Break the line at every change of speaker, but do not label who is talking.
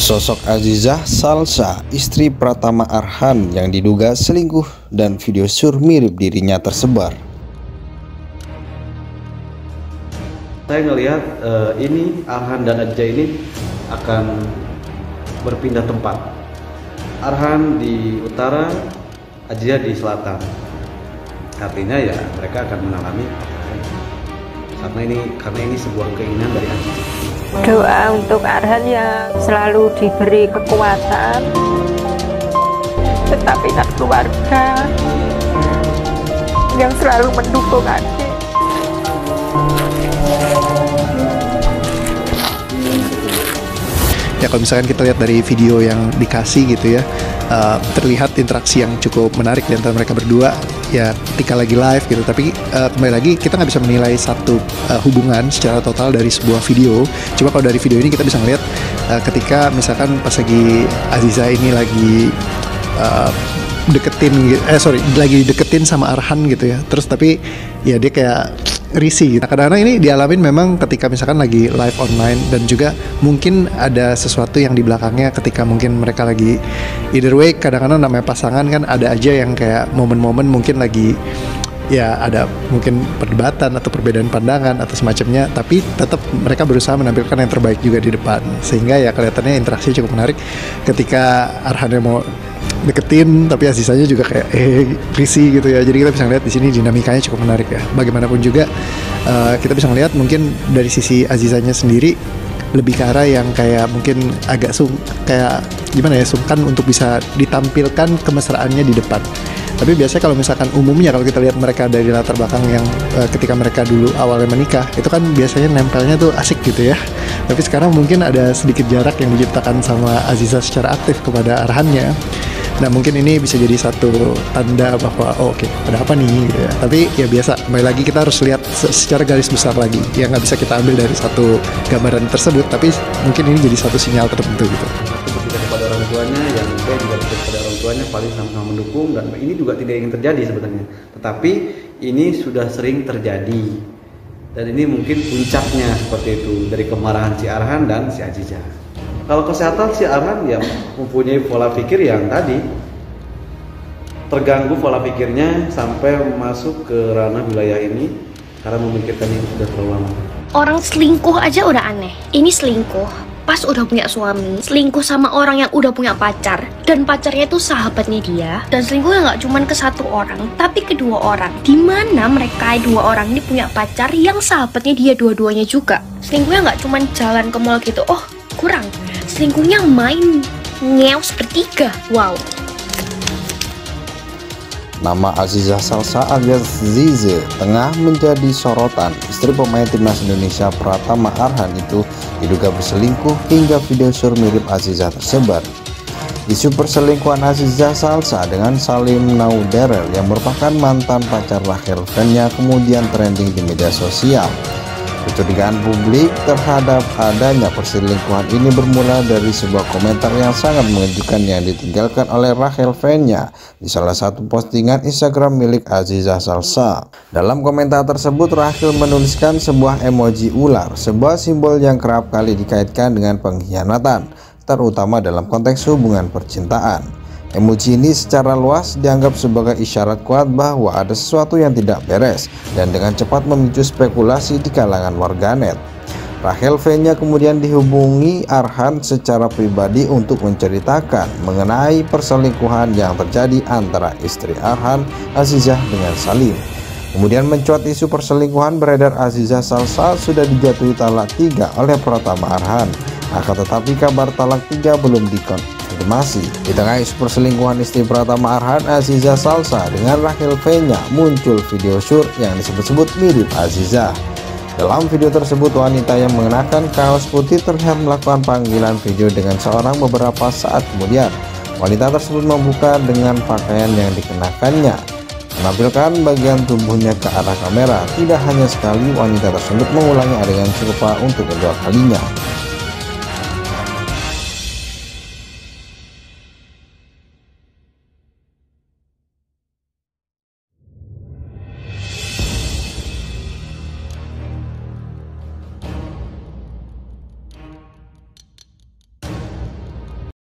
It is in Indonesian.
Sosok Azizah Salsa, istri Pratama Arhan yang diduga selingkuh dan video sur mirip dirinya tersebar.
Saya ngelihat ini Arhan dan Azizah ini akan berpindah tempat. Arhan di utara, Azizah di selatan. Artinya ya mereka akan mengalami karena ini sebuah keinginan dari Azizah.
Doa untuk Arhan yang selalu diberi kekuatan, tetap ingat keluarga yang selalu mendukung adik.
Ya kalau misalkan kita lihat dari video yang dikasih gitu ya, terlihat interaksi yang cukup menarik di antara mereka berdua ya ketika lagi live gitu. Tapi kembali lagi kita nggak bisa menilai satu hubungan secara total dari sebuah video. Cuma kalau dari video ini kita bisa ngeliat ketika misalkan pas lagi Azizah ini lagi lagi deketin sama Arhan gitu ya. Terus tapi ya dia kayak risih gitu. Kadang-kadang ini dialamin memang ketika misalkan lagi live online, dan juga mungkin ada sesuatu yang di belakangnya ketika mungkin mereka lagi either way. Kadang-kadang namanya pasangan kan ada aja yang kayak momen-momen mungkin lagi ya ada mungkin perdebatan atau perbedaan pandangan atau semacamnya, tapi tetap mereka berusaha menampilkan yang terbaik juga di depan, sehingga ya kelihatannya interaksi cukup menarik ketika Arhan yang mau deketin tapi Azizahnya juga kayak risih gitu ya. Jadi kita bisa lihat di sini dinamikanya cukup menarik ya. Bagaimanapun juga kita bisa melihat mungkin dari sisi Azizahnya sendiri lebih ke arah yang kayak mungkin agak kayak gimana ya, sungkan untuk bisa ditampilkan kemesraannya di depan. Tapi biasanya kalau misalkan umumnya kalau kita lihat mereka dari latar belakang yang ketika mereka dulu awalnya menikah, itu kan biasanya nempelnya tuh asik gitu ya. Tapi sekarang mungkin ada sedikit jarak yang diciptakan sama Azizah secara aktif kepada Arhannya. Nah mungkin ini bisa jadi satu tanda bahwa oke, ada apa nih gitu ya. Tapi ya biasa, kembali lagi kita harus lihat secara garis besar lagi. Ya nggak bisa kita ambil dari satu gambaran tersebut, tapi mungkin ini jadi satu sinyal tertentu gitu.
Berpikir kepada orang tuanya, yang B juga berpikir kepada orang tuanya, paling sama-sama mendukung, dan ini juga tidak ingin terjadi sebenarnya. Tetapi ini sudah sering terjadi, dan ini mungkin puncaknya seperti itu dari kemarahan si Arhan dan si Azizah. Kalau kesehatan si Arhan yang mempunyai pola pikir yang tadi terganggu pola pikirnya sampai masuk ke ranah wilayah ini karena memikirkan ini sudah terlalu lama.
Orang selingkuh aja udah aneh. Ini selingkuh pas udah punya suami, selingkuh sama orang yang udah punya pacar, dan pacarnya itu sahabatnya dia, dan selingkuhnya nggak cuma ke satu orang tapi kedua orang, dimana mereka dua orang ini punya pacar yang sahabatnya dia dua-duanya juga. Selingkuhnya nggak cuma jalan ke mall gitu, oh kurang, selingkuhnya main ngeos bertiga. Wow.
Nama Azizah Salsa alias Zize tengah menjadi sorotan. Istri pemain timnas Indonesia Pratama Arhan itu diduga berselingkuh hingga video sur mirip Azizah tersebar. Isu perselingkuhan Azizah Salsa dengan Salim Nauderel yang merupakan mantan pacar Rachel Fenya kemudian trending di media sosial. Kecurigaan publik terhadap adanya perselingkuhan ini bermula dari sebuah komentar yang sangat mengejutkan yang ditinggalkan oleh Rachel Fenya di salah satu postingan Instagram milik Azizah Salsa. Dalam komentar tersebut, Rachel menuliskan sebuah emoji ular, sebuah simbol yang kerap kali dikaitkan dengan pengkhianatan, terutama dalam konteks hubungan percintaan. Emoji ini secara luas dianggap sebagai isyarat kuat bahwa ada sesuatu yang tidak beres dan dengan cepat memicu spekulasi di kalangan warganet. Rachel Fenya kemudian dihubungi Arhan secara pribadi untuk menceritakan mengenai perselingkuhan yang terjadi antara istri Arhan, Azizah, dengan Salim. Kemudian mencuat isu perselingkuhan beredar Azizah Salsa sudah dijatuhi talak 3 oleh Pratama Arhan. Akan tetapi kabar talak 3 belum dikonfirmasi. Di tengah isu perselingkuhan istri Pratama Arhan, Azizah Salsa dengan Rachel Fenya, muncul video sur yang disebut-sebut mirip Azizah. Dalam video tersebut, wanita yang mengenakan kaos putih terlihat melakukan panggilan video dengan seorang beberapa saat kemudian. Wanita tersebut membuka dengan pakaian yang dikenakannya, menampilkan bagian tubuhnya ke arah kamera. Tidak hanya sekali, wanita tersebut mengulangi adegan serupa untuk kedua kalinya.